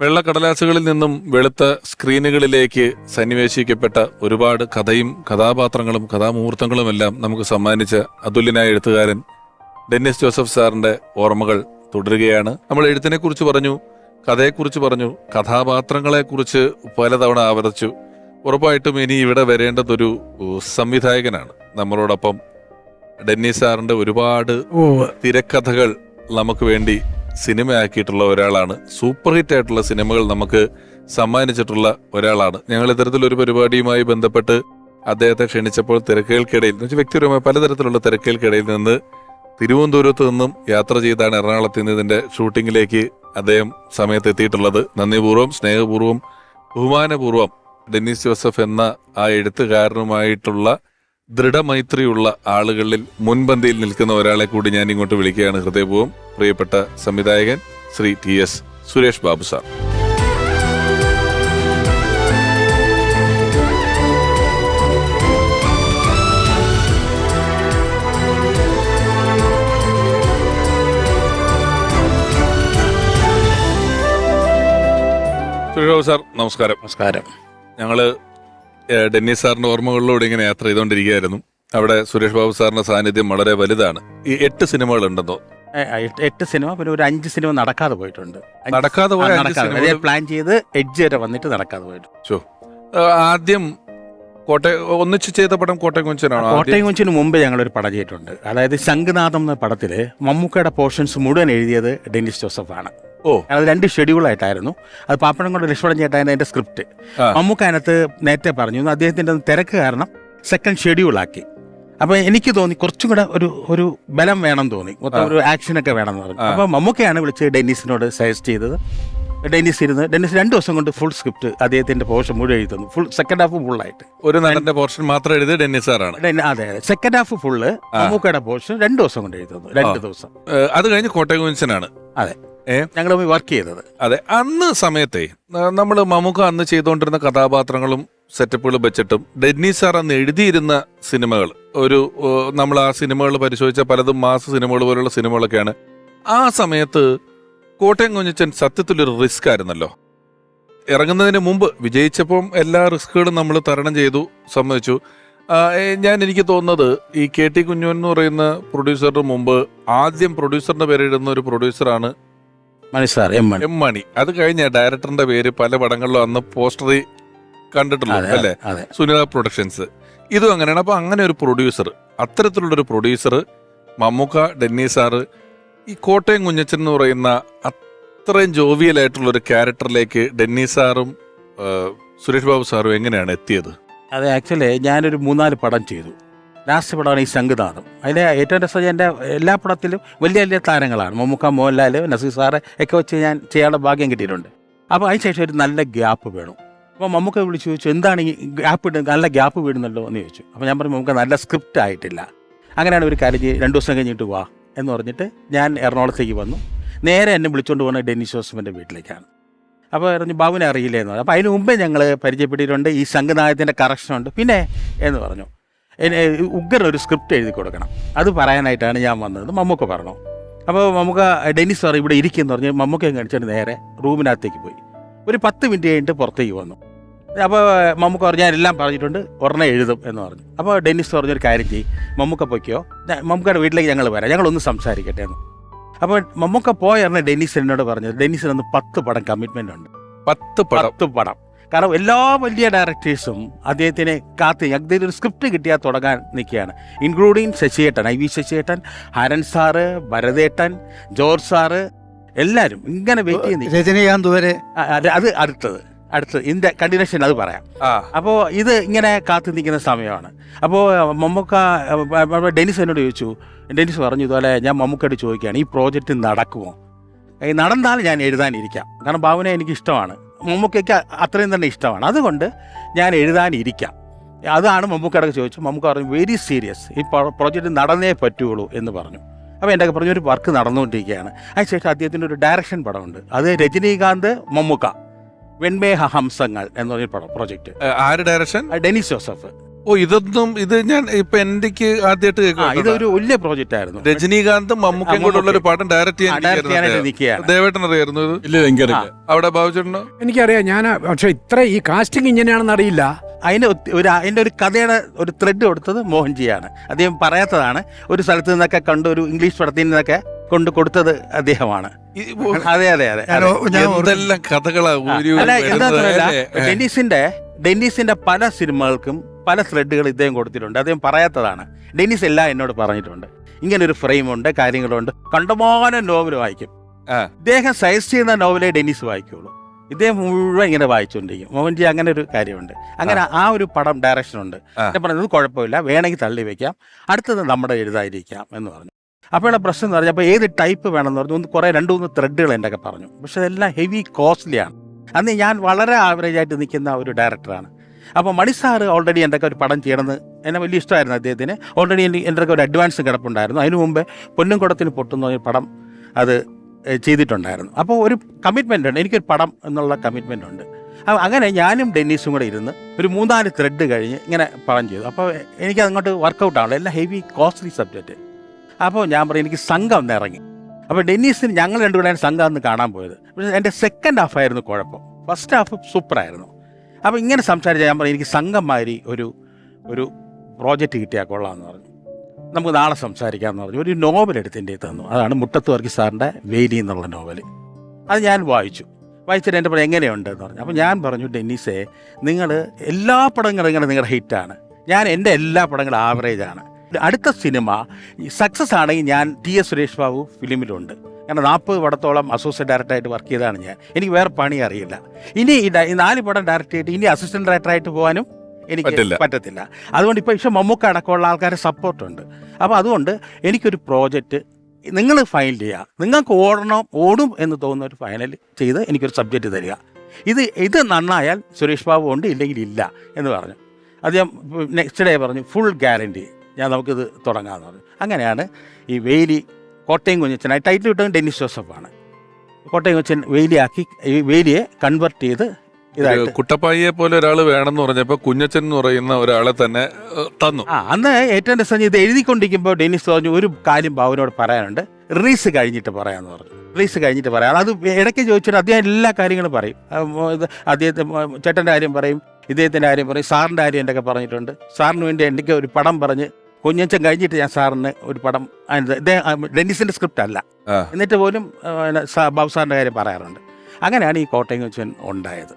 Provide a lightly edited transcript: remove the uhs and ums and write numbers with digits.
വെള്ളക്കടലാസുകളിൽ നിന്നും വെളുത്ത സ്ക്രീനുകളിലേക്ക് സന്നിവേശിക്കപ്പെട്ട ഒരുപാട് കഥയും കഥാപാത്രങ്ങളും കഥാമുഹൂർത്തങ്ങളുമെല്ലാം നമുക്ക് സമ്മാനിച്ച അതുല്യനായ എഴുത്തുകാരൻ ഡെന്നിസ് ജോസഫ് സാറിന്റെ ഓർമ്മകൾ തുടരുകയാണ്. നമ്മൾ എഴുത്തിനെക്കുറിച്ച് പറഞ്ഞു, കഥയെക്കുറിച്ച് പറഞ്ഞു, കഥാപാത്രങ്ങളെക്കുറിച്ച് പലതവണ ആവർത്തിച്ചു. ഉറപ്പായിട്ടും ഇനി ഇവിടെ വരേണ്ടതൊരു സംവിധായകനാണ്. നമ്മളോടൊപ്പം ഡെന്നിസ് സാറിന്റെ ഒരുപാട് തിരക്കഥകൾ നമുക്ക് വേണ്ടി സിനിമയാക്കിയിട്ടുള്ള ഒരാളാണ്. സൂപ്പർ ഹിറ്റ് ആയിട്ടുള്ള സിനിമകൾ നമുക്ക് സമ്മാനിച്ചിട്ടുള്ള ഒരാളാണ്. ഞങ്ങൾ ഇത്തരത്തിലൊരു പരിപാടിയുമായി ബന്ധപ്പെട്ട് അദ്ദേഹത്തെ ക്ഷണിച്ചപ്പോൾ തിരക്കുകൾക്കിടയിൽ വ്യക്തിപരമായ പലതരത്തിലുള്ള തിരക്കുകൾക്കിടയിൽ നിന്ന് തിരുവനന്തപുരത്ത് നിന്നും യാത്ര ചെയ്താണ് എറണാകുളത്ത് നിന്ന് ഇതിന്റെ ഷൂട്ടിങ്ങിലേക്ക് അദ്ദേഹം സമയത്ത് എത്തിയിട്ടുള്ളത്. നന്ദിപൂർവ്വം, സ്നേഹപൂർവ്വം, ബഹുമാനപൂർവ്വം ഡെന്നിസ് ജോസഫ് എന്ന ആ എഴുത്തുകാരനുമായിട്ടുള്ള ദൃഢമൈത്രിയുള്ള ആളുകളിൽ മുൻപന്തിയിൽ നിൽക്കുന്ന ഒരാളെ കൂടി ഞാൻ ഇങ്ങോട്ട് വിളിക്കുകയാണ് ഹൃദയപൂർവ്വം. പ്രിയപ്പെട്ട സംവിധായകൻ Shri TS Suresh Babu sir. Suresh Babu sir നമസ്കാരം. നമസ്കാരം. ഞങ്ങള് ഡെന്നിസ് സാറിന്റെ ഓർമ്മകളിലൂടെ ഇങ്ങനെ യാത്ര ചെയ്തുകൊണ്ടിരിക്കുകയായിരുന്നു. അവിടെ സുരേഷ് ബാബു സാറിന്റെ സാന്നിധ്യം വളരെ വലുതാണ്. ഈ 8 സിനിമകൾ ഉണ്ടെന്നോ? 8 സിനിമ, പിന്നെ ഒരു 5 സിനിമ നടക്കാതെ പോയിട്ടുണ്ട്. നടക്കാതെ പ്ലാൻ ചെയ്ത് എഡ്ജ് വരെ വന്നിട്ട് നടക്കാതെ പോയിട്ടുണ്ട്. ആദ്യം ഒന്നിച്ച് ചെയ്ത പടം കോട്ടയം കുഞ്ചനാണ്. കോട്ടയം കുഞ്ചിന് മുമ്പ് ഞങ്ങളൊരു പടം ചെയ്തിട്ടുണ്ട്. അതായത് ശംഖുനാഥം എന്ന പടത്തില് മമ്മൂക്കയുടെ പോർഷൻസ് മുഴുവൻ എഴുതിയത് ഡെന്നിസ് ജോസഫ് ആണ്. അത് 2 ഷെഡ്യൂളായിട്ടായിരുന്നു. അത് പാപ്പനം കൊണ്ട് ലക്ഷ്മണൻ ചേട്ടായിരുന്നു അതിന്റെ സ്ക്രിപ്റ്റ്. മമ്മൂക്ക അതിനകത്ത് നേരത്തെ പറഞ്ഞു അദ്ദേഹത്തിന്റെ തിരക്ക് കാരണം സെക്കൻഡ് ഷെഡ്യൂളാക്കി. അപ്പൊ എനിക്ക് തോന്നി കുറച്ചും കൂടെ ഒരു ബലം വേണം തോന്നി, മൊത്തം ഒരു ആക്ഷനൊക്കെ വേണം എന്ന് പറഞ്ഞു. അപ്പൊ മമ്മൂക്കയാണ് വിളിച്ച് ഡെന്നിസിനോട് സജസ്റ്റ് ചെയ്തത്. ഡെന്നിസ് 2 ദിവസം കൊണ്ട് ഫുൾ സ്ക്രിപ്റ്റ് അദ്ദേഹത്തിന്റെ പോർഷൻ മുഴുവൻ എഴുതി തന്നു. ഫുൾ സെക്കൻഡ് ഹാഫ് ഫുള്ളായിട്ട് ഒരു നടന്റെ പോർഷൻ മാത്രം എഴുതി ഡെന്നിസ് സാറാണ്. അതെ, സെക്കൻഡ് ഹാഫ് ഫുള്ള് മമ്മൂക്കയുടെ പോർഷൻ 2 ദിവസം കൊണ്ട് എഴുതി തന്നു. 2 ദിവസം. അത് കഴിഞ്ഞ് കോട്ടയം കുഞ്ചനാണ്. അതെ, ഞങ്ങൾ വർക്ക് ചെയ്തത്. അതെ, അന്ന് സമയത്തെ നമ്മൾ മമ്മൂക്ക അന്ന് ചെയ്തുകൊണ്ടിരുന്ന കഥാപാത്രങ്ങളും സെറ്റപ്പുകളും വെച്ചിട്ടും ഡെന്നിസ് സാർ അന്ന് എഴുതിയിരുന്ന സിനിമകൾ നമ്മൾ ആ സിനിമകൾ പരിശോധിച്ച പലതും മാസ സിനിമകൾ പോലുള്ള സിനിമകളൊക്കെയാണ്. ആ സമയത്ത് കോട്ടയം കുഞ്ഞച്ചൻ സത്യത്തിലൊരു റിസ്ക് ആയിരുന്നല്ലോ. ഇറങ്ങുന്നതിന് മുമ്പ് വിജയിച്ചപ്പം എല്ലാ റിസ്കുകളും നമ്മൾ തരണം ചെയ്തു, സമ്മതിച്ചു. എനിക്ക് തോന്നുന്നത് ഈ KT കുഞ്ഞുവൻ എന്ന് പറയുന്ന പ്രൊഡ്യൂസറിന് മുമ്പ് ആദ്യം പ്രൊഡ്യൂസറിന്റെ പേരിടുന്ന ഒരു പ്രൊഡ്യൂസറാണ് എം മണി. അത് കഴിഞ്ഞ ഡയറക്ടറിന്റെ പേര് പല പടങ്ങളിലും അന്ന് പോസ്റ്ററിൽ കണ്ടിട്ടുള്ളൂ അല്ലേ, സുനിത പ്രൊഡക്ഷൻസ്. ഇതും അങ്ങനെയാണ്. അപ്പൊ അങ്ങനെ ഒരു പ്രൊഡ്യൂസർ, അത്തരത്തിലുള്ളൊരു പ്രൊഡ്യൂസർ മമ്മൂക്ക, ഡെന്നിസ് സാറ്, ഈ കോട്ടയം കുഞ്ഞച്ചൻ എന്ന് പറയുന്ന അത്രയും ജോവിയലായിട്ടുള്ള ഒരു ക്യാരക്ടറിലേക്ക് ഡെന്നിസ് സാറും സുരേഷ് ബാബു സാറും എങ്ങനെയാണ് എത്തിയത്? അതെ, ആക്ച്വലി ഞാനൊരു 3-4 പടം ചെയ്തു. ലാസ്റ്റ് പടമാണ് ഈ ശംഖുനാഥം. അതിലെ ഏറ്റവും രസം എൻ്റെ എല്ലാ പടത്തിലും വലിയ വലിയ താരങ്ങളാണ്. മമ്മൂക്ക, മോഹൻലാൽ, നസീർ സാറ് ഒക്കെ വെച്ച് ഞാൻ ചെയ്യാനുള്ള ഭാഗ്യം കിട്ടിയിട്ടുണ്ട്. അപ്പോൾ അതിനുശേഷം ഒരു നല്ല ഗ്യാപ്പ് വേണം. അപ്പോൾ മമ്മൂക്ക വിളിച്ച് ചോദിച്ചു, എന്താണ് ഈ ഗ്യാപ്പ് ഇടുന്നത്, നല്ല ഗ്യാപ്പ് വീടുന്നല്ലോ എന്ന് ചോദിച്ചു. അപ്പോൾ ഞാൻ പറഞ്ഞു, മമ്മൂക്ക നല്ല സ്ക്രിപ്റ്റ് ആയിട്ടില്ല. അങ്ങനെയാണ് ഒരു കാര്യം 2 ദിവസം കഴിഞ്ഞിട്ട് വാ എന്ന് പറഞ്ഞിട്ട് ഞാൻ എറണാകുളത്തേക്ക് വന്നു. നേരെ എന്നെ വിളിച്ചുകൊണ്ട് പോകുന്നത് ഡെന്നിസ് ജോസഫിൻ്റെ വീട്ടിലേക്കാണ്. അപ്പോൾ പറഞ്ഞു, ബാബുവിനെ അറിയില്ലേ എന്ന് പറഞ്ഞു. അപ്പോൾ അതിന് മുമ്പേ ഞങ്ങൾ പരിചയപ്പെട്ടിട്ടുണ്ട്. ഈ ശംഖുനാഥത്തിൻ്റെ കറക്ഷനുണ്ട്. പിന്നെ എന്ന് പറഞ്ഞു, ഉഗ്രൻ ഒരു സ്ക്രിപ്റ്റ് എഴുതി കൊടുക്കണം, അത് പറയാനായിട്ടാണ് ഞാൻ വന്നത്. മമ്മൂക്ക പറഞ്ഞു. അപ്പോൾ മമ്മൂക്ക ഡെന്നിസ് സാർ ഇവിടെ ഇരിക്കുമെന്ന് പറഞ്ഞ് മമ്മൂക്കയും കാണിച്ചിട്ട് നേരെ റൂമിനകത്തേക്ക് പോയി. ഒരു 10 മിനിറ്റ് കഴിഞ്ഞിട്ട് പുറത്തേക്ക് വന്നു. അപ്പോൾ മമ്മൂക്ക പറഞ്ഞു, ഞാൻ എല്ലാം പറഞ്ഞിട്ടുണ്ട്, ഉടനെ എഴുതും എന്ന് പറഞ്ഞു. അപ്പോൾ ഡെന്നിസ് പറഞ്ഞൊരു കാര്യം ചെയ്യും, മമ്മൂക്ക പൊയ്ക്കോ, മമ്മൂക്കയുടെ വീട്ടിലേക്ക് ഞങ്ങൾ വരാം, ഞങ്ങളൊന്ന് സംസാരിക്കട്ടെ എന്ന്. അപ്പോൾ മമ്മൂക്ക പോയാണ് ഡെന്നിസ് എന്നോട് പറഞ്ഞത്, ഡെന്നിസിനൊന്ന് 10 പടം കമ്മിറ്റ്മെൻ്റ് ഉണ്ട്. 10 പടം. കാരണം എല്ലാ വലിയ ഡയറക്ടേഴ്സും അദ്ദേഹത്തിനെ അദ്ദേഹത്തിന് ഒരു സ്ക്രിപ്റ്റ് കിട്ടിയാൽ തുടങ്ങാൻ നിൽക്കുകയാണ്. ഇൻക്ലൂഡിങ് ശശിയേട്ടൻ, IV ശശിയേട്ടൻ, ഹരൻ സാറ്, ഭരതേട്ടൻ, ജോർജ് സാറ്, എല്ലാവരും ഇങ്ങനെ വെയിറ്റ് ചെയ്യുന്നു. രജനീകാന്ത് വരെ. അത് അടുത്തത് ഇതിൻ്റെ കണ്ടിന്യൂഷൻ അത് പറയാം. അപ്പോൾ ഇത് ഇങ്ങനെ കാത്തു നിൽക്കുന്ന സമയമാണ്. അപ്പോൾ മമ്മൂക്ക ഡെന്നിസ് എന്നോട് ചോദിച്ചു. ഡെന്നിസ് പറഞ്ഞു, ഇതുപോലെ ഞാൻ മമ്മൂക്കയോട് ചോദിക്കുകയാണ്, ഈ പ്രോജക്റ്റ് നടക്കുമോ? നടന്നാൽ ഞാൻ എഴുതാനിരിക്കാം. കാരണം ബാബുവിനെ എനിക്ക് ഇഷ്ടമാണ്, മമ്മൂക്കയ്ക്ക് അത്രയും തന്നെ ഇഷ്ടമാണ്, അതുകൊണ്ട് ഞാൻ എഴുതാനിരിക്കാം. അതാണ് മമ്മൂക്കയോടൊക്കെ ചോദിച്ചു. മമ്മൂക്ക പറഞ്ഞു, വെരി സീരിയസ്, ഈ പ്രോജക്റ്റ് നടന്നേ പറ്റുള്ളൂ എന്ന് പറഞ്ഞു. അപ്പോൾ എൻ്റെ പറഞ്ഞ ഒരു വർക്ക് നടന്നുകൊണ്ടിരിക്കുകയാണ്. അതിനുശേഷം അദ്ദേഹത്തിൻ്റെ ഒരു ഡയറക്ഷൻ പടമുണ്ട്. അത് രജനീകാന്ത്, മമ്മൂക്ക, വെൺമേഘ ഹംസങ്ങൾ എന്ന് പറഞ്ഞൊരു പടം പ്രോജക്റ്റ്. ആര് ഡയറക്ഷൻ? Dennis Joseph. ഓ ഇത് ഞാൻ ഇപ്പൊ എനിക്ക് ആദ്യമായിട്ട് കേൾക്കാം. ഇതൊരു വലിയ പ്രോജക്റ്റ് ആയിരുന്നു. രജനീകാന്തും മമ്മൂക്കയും കൂടെ ഉള്ള ഒരു പടം ഡയറക്റ്റ് നിൽക്കുകയാണ്. ദേവേട്ടൻ അറിയായിരുന്നു ഇത്? ഇല്ല, എനിക്കറിയില്ല. അവിടെ ബാബുചേട്ടനോ? എനിക്കറിയാം. ഞാൻ പക്ഷെ ഇത്ര ഈ കാസ്റ്റിംഗ് ഇങ്ങനെയാണെന്ന് അറിയില്ല. അതിന്റെ ഒരു കഥയുടെ ഒരു ത്രെഡ് കൊടുത്തത് മോഹൻജിയാണ്. അദ്ദേഹം പറയാത്തതാണ്. ഒരു സ്ഥലത്ത് നിന്നൊക്കെ കണ്ട് ഒരു ഇംഗ്ലീഷ് പടത്തിൽ നിന്നൊക്കെ കൊടുത്തത് അദ്ദേഹമാണ്. അതെ അതെ അതെ. എന്തെല്ലാം കഥകളാ. അല്ല, എന്താ ഡെന്നീസിന്റെ പല സിനിമകൾക്കും പല ത്രെഡുകൾ ഇദ്ദേഹം കൊടുത്തിട്ടുണ്ട്. അദ്ദേഹം പറയാത്തതാണ്. ഡെന്നീസ് എല്ലാം എന്നോട് പറഞ്ഞിട്ടുണ്ട്. ഇങ്ങനെ ഒരു ഫ്രെയിമുണ്ട്, കാര്യങ്ങളുണ്ട്. കണ്ടമാനം നോവൽ വായിക്കും. ഇദ്ദേഹം സജസ്റ്റ് ചെയ്യുന്ന നോവലേ ഡെന്നീസ് വായിക്കുള്ളൂ. ഇദ്ദേഹം മുഴുവൻ ഇങ്ങനെ വായിച്ചുകൊണ്ടിരിക്കും. മോഹൻജി അങ്ങനെ ഒരു കാര്യമുണ്ട്. അങ്ങനെ ആ ഒരു പടം ഡയറക്ഷനുണ്ട്. ഞാൻ പറഞ്ഞത് കുഴപ്പമില്ല, വേണമെങ്കിൽ തള്ളി വെക്കാം, അടുത്തത് നമ്മുടെ എഴുതാതിരിക്കാം എന്ന് പറഞ്ഞു. അപ്പോഴുള്ള പ്രശ്നം എന്ന് പറഞ്ഞാൽ അപ്പോൾ ഏത് ടൈപ്പ് വേണമെന്ന് പറഞ്ഞു. കുറേ 2-3 ത്രെഡുകൾ എൻ്റെ ഒക്കെ പറഞ്ഞു. പക്ഷെ അതെല്ലാം ഹെവി കോസ്റ്റ്ലിയാണ്. അന്ന് ഞാൻ വളരെ ആവറേജ് ആയിട്ട് നിൽക്കുന്ന ഒരു ഡയറക്ടറാണ്. അപ്പോൾ മണി സാറ് ഓൾറെഡി എൻ്റെ ഒരു പടം ചെയ്യണമെന്ന് എന്നെ വലിയ ഇഷ്ടമായിരുന്നു അദ്ദേഹത്തിന്. ഓൾറെഡി എൻ്റെ ഒരു അഡ്വാൻസ് കിടപ്പുണ്ടായിരുന്നു. അതിനു മുമ്പേ പൊന്നും കുടത്തിന് പൊട്ടുന്ന ഒരു പടം അത് ചെയ്തിട്ടുണ്ടായിരുന്നു. അപ്പോൾ ഒരു കമ്മിറ്റ്മെൻ്റ് ഉണ്ട്, എനിക്കൊരു പടം എന്നുള്ള കമ്മിറ്റ്മെൻ്റ് ഉണ്ട്. അങ്ങനെ ഞാനും ഡെന്നീസും കൂടെ ഇരുന്ന് ഒരു 3-4 ത്രെഡ് കഴിഞ്ഞ് ഇങ്ങനെ പടം ചെയ്തു. അപ്പോൾ എനിക്ക് അങ്ങോട്ട് വർക്കൗട്ടാണല്ലോ, എല്ലാം ഹെവി കോസ്റ്റ്ലി സബ്ജക്റ്റ്. അപ്പോൾ ഞാൻ പറയും എനിക്ക് സംഘം ഒന്ന് ഇറങ്ങി. അപ്പോൾ ഡെന്നീസിന് ഞങ്ങൾ രണ്ടുകൂടെയാണ് സംഘം ഒന്ന് കാണാൻ പോയത്. പക്ഷേ എൻ്റെ സെക്കൻഡ് ഹാഫ് ആയിരുന്നു കുഴപ്പം. ഫസ്റ്റ് ഹാഫ് സൂപ്പറായിരുന്നു. അപ്പോൾ ഇങ്ങനെ സംസാരിച്ചാൽ ഞാൻ പറയും എനിക്ക് സംഘംമാതിരി ഒരു പ്രോജക്റ്റ് കിട്ടിയാൽ കൊള്ളാമെന്ന് പറഞ്ഞു. നമുക്ക് നാളെ സംസാരിക്കാമെന്ന് പറഞ്ഞു. ഒരു നോവൽ എടുത്തിൻ്റെ തന്നു. അതാണ് മുട്ടത്ത് വർഗീസ് സാറിൻ്റെ വേലി എന്നുള്ള നോവൽ. അത് ഞാൻ വായിച്ചിട്ട് എൻ്റെ പടം എങ്ങനെയുണ്ടെന്ന് പറഞ്ഞു. അപ്പോൾ ഞാൻ പറഞ്ഞു, ഡെന്നീസേ, നിങ്ങൾ എല്ലാ പടങ്ങളും ഇങ്ങനെ നിങ്ങളുടെ ഹിറ്റാണ്, എൻ്റെ എല്ലാ പടങ്ങളും ആവറേജാണ്. അടുത്ത സിനിമ സക്സസ് ആണെങ്കിൽ ഞാൻ TS സുരേഷ് ബാബു ഫിലിമിലുണ്ട്. കാരണം 40 പടത്തോളം അസോസിയേറ്റ് ഡയറക്ടറായിട്ട് വർക്ക് ചെയ്തതാണ് ഞാൻ. എനിക്ക് വേറെ പണി അറിയില്ല. ഇനി ഈ 4 പടം ഡയറക്റ്റ് ചെയ്തിട്ട് ഇനി അസിസ്റ്റന്റ് ഡയറക്ടറായിട്ട് പോകാനും എനിക്ക് പറ്റത്തില്ല. അതുകൊണ്ട് ഇപ്പോൾ മമ്മൂക്ക അടക്കമുള്ള ആൾക്കാരെ സപ്പോർട്ടുണ്ട്. അപ്പോൾ അതുകൊണ്ട് എനിക്കൊരു പ്രോജക്റ്റ് നിങ്ങൾ ഫൈനൽ ചെയ്യുക, നിങ്ങൾക്ക് ഓടും എന്ന് തോന്നുന്ന ഒരു ഫൈനൽ ചെയ്ത് എനിക്കൊരു സബ്ജക്റ്റ് തരിക. ഇത് നന്നായാൽ സുരേഷ് ബാബു ഉണ്ട്, ഇല്ലെങ്കിൽ ഇല്ല എന്ന് പറഞ്ഞു. അദ്ദേഹം നെക്സ്റ്റ് ഡേ പറഞ്ഞു ഫുൾ ഗ്യാരണ്ടി, നമുക്കിത് തുടങ്ങാമെന്ന് പറഞ്ഞു. അങ്ങനെയാണ് ഈ വേലി കോട്ടയം കുഞ്ഞച്ചനായി ടൈറ്റിൽ കിട്ടുന്നത് ഡെന്നിസ് ജോസഫാണ്. കോട്ടയം കുഞ്ഞച്ചൻ വേലിയാക്കി ഈ വേലിയെ കൺവെർട്ട് ചെയ്ത് ഇതായിട്ട് കുട്ടപ്പായിയെ പോലെ ഒരാൾ വേണമെന്ന് പറഞ്ഞപ്പോൾ കുഞ്ഞച്ചൻ എന്ന് പറയുന്ന ഒരാളെ തന്നെ തന്നു. അന്ന് ഏറ്റവും രസം ഇത് എഴുതിക്കൊണ്ടിരിക്കുമ്പോൾ ഡെന്നിസ് പറഞ്ഞു ഒരു കാര്യം ബാബുവിനോട് പറയാനുണ്ട്, റിലീസ് കഴിഞ്ഞിട്ട് പറയാമെന്ന് പറഞ്ഞു. റിലീസ് കഴിഞ്ഞിട്ട് പറയാം. അത് ഇടയ്ക്ക് ചോദിച്ചിട്ട് അദ്ദേഹം എല്ലാ കാര്യങ്ങളും പറയും. അദ്ദേഹത്തെ ചേട്ടൻ്റെ കാര്യം പറയും, ഇദ്ദേഹത്തിൻ്റെ കാര്യം പറയും, സാറിൻ്റെ കാര്യം എൻ്റെ ഒക്കെ പറഞ്ഞിട്ടുണ്ട്. സാറിന് വേണ്ടി എനിക്ക് ഒരു പടം പറഞ്ഞ് കുഞ്ഞച്ചൻ കഴിഞ്ഞിട്ട് ഞാൻ സാറിന് ഒരു പടം, ഡെന്നിസിൻ്റെ സ്ക്രിപ്റ്റ് അല്ല, എന്നിട്ട് പോലും ബാബു സാറിൻ്റെ കാര്യം പറയാറുണ്ട്. അങ്ങനെയാണ് ഈ കോട്ടയം കുഞ്ഞച്ചൻ ഉണ്ടായത്.